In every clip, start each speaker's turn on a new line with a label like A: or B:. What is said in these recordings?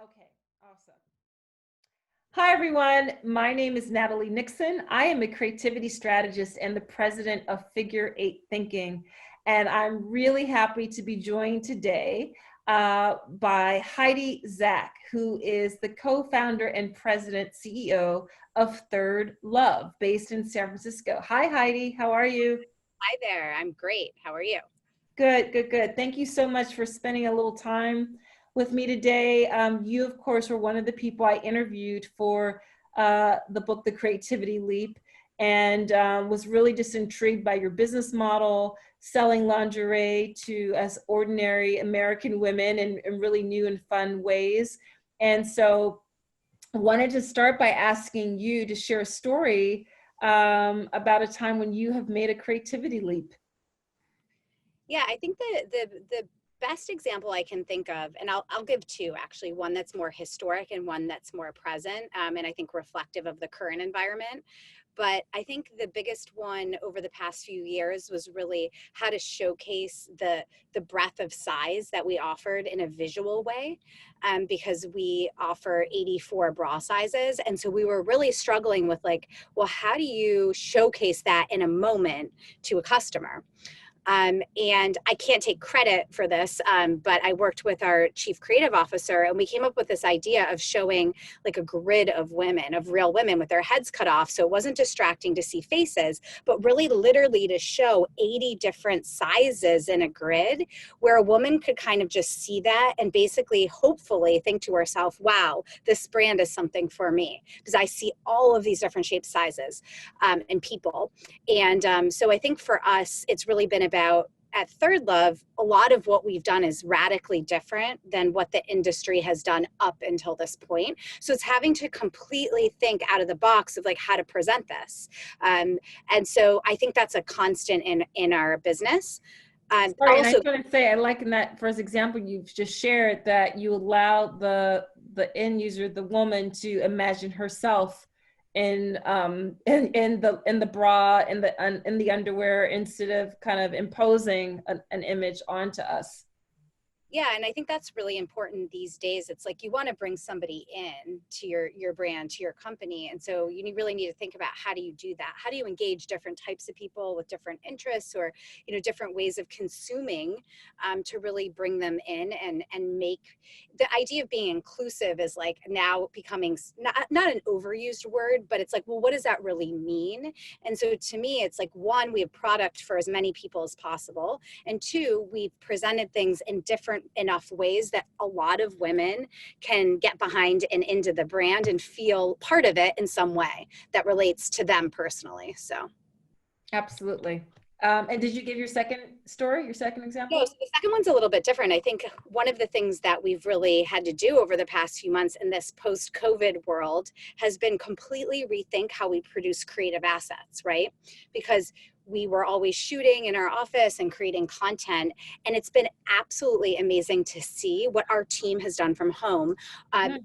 A: Okay, awesome. Hi, everyone. My name is Natalie Nixon. I am a creativity strategist and the president of Figure Eight Thinking. And I'm really happy to be joined today by Heidi Zak, who is the co-founder and president CEO of ThirdLove, based in San Francisco. Hi, Heidi. How are you?
B: Hi there. I'm great. How are you?
A: Good, good, good. Thank you so much for spending a little time with me today. You, of course, were one of the people I interviewed for the book, The Creativity Leap, and was really just intrigued by your business model, selling lingerie to us ordinary American women in really new and fun ways. And so I wanted to start by asking you to share a story about a time when you have made a creativity leap.
B: Yeah, I think the best example I can think of, and I'll give two actually, one that's more historic and one that's more present, and I think reflective of the current environment. But I think the biggest one over the past few years was really how to showcase the breadth of size that we offered in a visual way, because we offer 84 bra sizes, and so we were really struggling with like, well, how do you showcase that in a moment to a customer? And I can't take credit for this, but I worked with our chief creative officer and we came up with this idea of showing like a grid of women, of real women with their heads cut off. So it wasn't distracting to see faces, but really literally to show 80 different sizes in a grid where a woman could kind of just see that and basically, hopefully think to herself, wow, this brand is something for me because I see all of these different shapes, sizes, and people. And so I think for us, it's really been about at ThirdLove, a lot of what we've done is radically different than what the industry has done up until this point. So it's having to completely think out of the box of like how to present this. And so I think that's a constant in our business.
A: Sorry, and I
B: Also,
A: just want to say, I like in that first example you've just shared that you allow the end user, the woman, to imagine herself in the bra, in the underwear, instead of kind of imposing an image onto us.
B: yeah, and I think that's really important these days. It's like you want to bring somebody in to your brand, to your company, and so really need to think about how do you do that? How do you engage different types of people with different interests, or different ways of consuming, to really bring them in and make the idea of being inclusive is like now becoming not an overused word, but it's like, well, what does that really mean? And so to me, it's like, one, we have product for as many people as possible, and two, we've presented things in different enough ways that a lot of women can get behind and into the brand and feel part of it in some way that relates to them personally. So
A: Absolutely. And did you give your second story, your second
B: no,
A: example?
B: so the second one's a little bit different. I think one of the things that we've really had to do over the past few months in this post-COVID world has been completely rethink how we produce creative assets, right? Because we were always shooting in our office and creating content, and it's been absolutely amazing to see what our team has done from home.
A: Mm.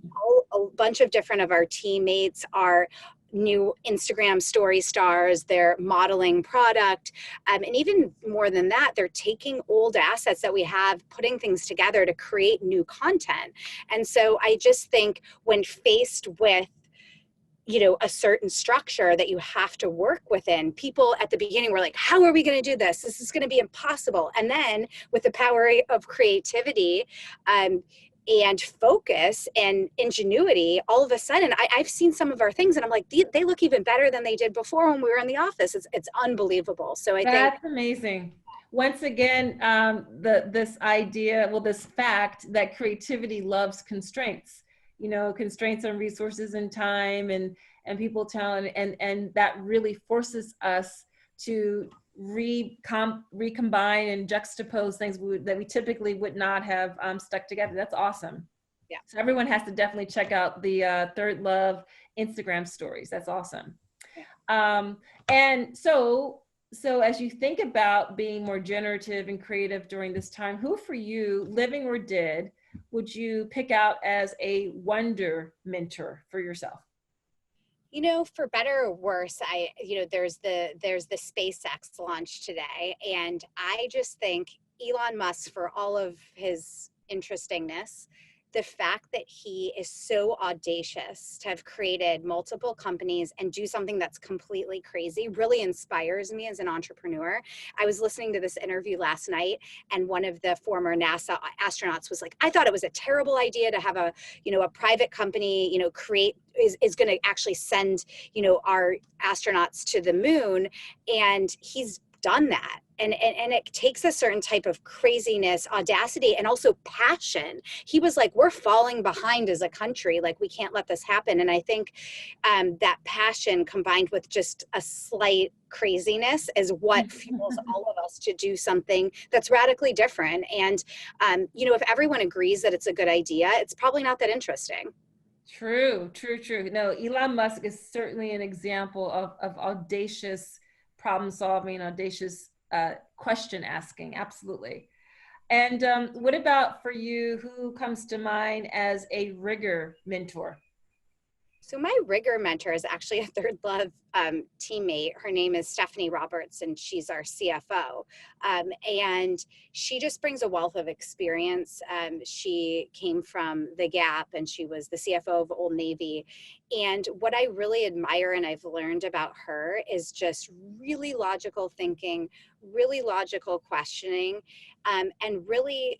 B: A bunch of different of our teammates are new Instagram story stars, they're modeling product. And even more than that, they're taking old assets that we have, putting things together to create new content. And so I just think when faced with a certain structure that you have to work within, people at the beginning were like, how are we going to do this? This is going to be impossible. And then with the power of creativity, and focus and ingenuity, all of a sudden I've seen some of our things and I'm like, they look even better than they did before when we were in the office. It's unbelievable. So I think,
A: That's amazing. Once again, this idea, well, this fact that creativity loves constraints, constraints on resources and time and people talent, and that really forces us to recombine and juxtapose things that we typically would not have stuck together. That's awesome.
B: yeah.
A: So everyone has to definitely check out the ThirdLove Instagram stories. That's awesome.
B: Yeah.
A: And so as you think about being more generative and creative during this time, who for you, living or dead, would you pick out as a wonder mentor for yourself?
B: For better or worse, there's the SpaceX launch today, and I just think Elon Musk, for all of his interestingness, the fact that he is so audacious to have created multiple companies and do something that's completely crazy really inspires me as an entrepreneur. I was listening to this interview last night, and one of the former NASA astronauts was like, I thought it was a terrible idea to have a, a private company, create is going to actually send, our astronauts to the moon. And he's done that. And it takes a certain type of craziness, audacity, and also passion. He was like, we're falling behind as a country. Like, we can't let this happen. And I think that passion combined with just a slight craziness is what fuels all of us to do something that's radically different. And, if everyone agrees that it's a good idea, it's probably not that interesting.
A: True, true, true. No, Elon Musk is certainly an example of audacious problem solving, audacious question asking. Absolutely. And what about for you? Who comes to mind as a rigor mentor?
B: So my rigor mentor is actually a ThirdLove teammate. Her name is Stephanie Roberts, and she's our CFO. And she just brings a wealth of experience. She came from The Gap, and she was the CFO of Old Navy. And what I really admire and I've learned about her is just really logical thinking, really logical questioning, and really,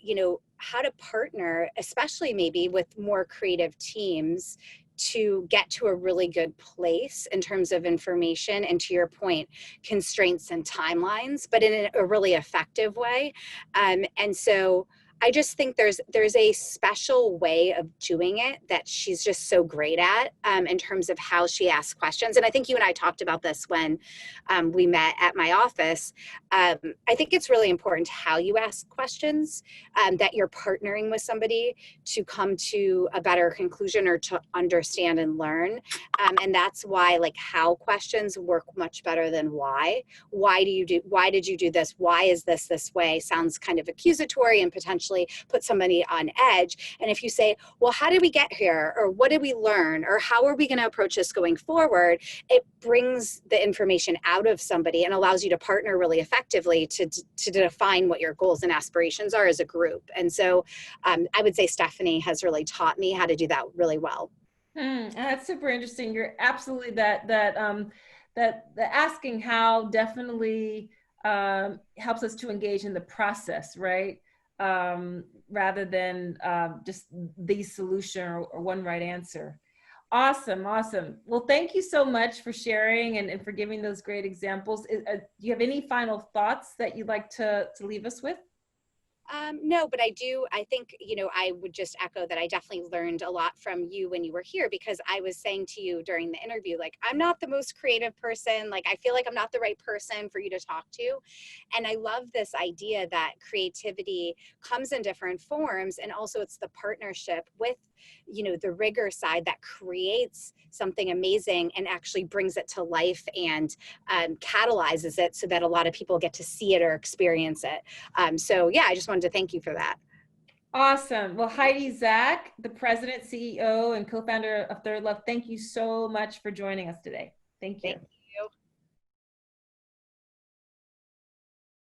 B: how to partner, especially maybe with more creative teams, to get to a really good place in terms of information and, to your point, constraints and timelines, but in a really effective way. And so I just think there's a special way of doing it that she's just so great at, in terms of how she asks questions. And I think you and I talked about this when we met at my office. I think it's really important how you ask questions, that you're partnering with somebody to come to a better conclusion or to understand and learn. And that's why, like, how questions work much better than why. Why did you do this? Why is this way? Sounds kind of accusatory and potentially put somebody on edge. And if you say, well, how did we get here? Or what did we learn? Or how are we going to approach this going forward? It brings the information out of somebody and allows you to partner really effectively to define what your goals and aspirations are as a group. And so I would say Stephanie has really taught me how to do that really well.
A: That's super interesting. You're absolutely that the asking how definitely helps us to engage in the process, right? Rather than just the solution or one right answer. Awesome, awesome. Well, thank you so much for sharing and for giving those great examples. Do you have any final thoughts that you'd like to leave us with?
B: No, but I think, I would just echo that I definitely learned a lot from you when you were here, because I was saying to you during the interview, like, I'm not the most creative person. Like, I feel like I'm not the right person for you to talk to. And I love this idea that creativity comes in different forms. And also it's the partnership with, the rigor side that creates something amazing and actually brings it to life and catalyzes it so that a lot of people get to see it or experience it. So yeah, I just wanted to thank you for that.
A: Awesome. Well, Heidi Zak, the president, CEO, and co-founder of ThirdLove, thank you so much for joining us today. Thank you.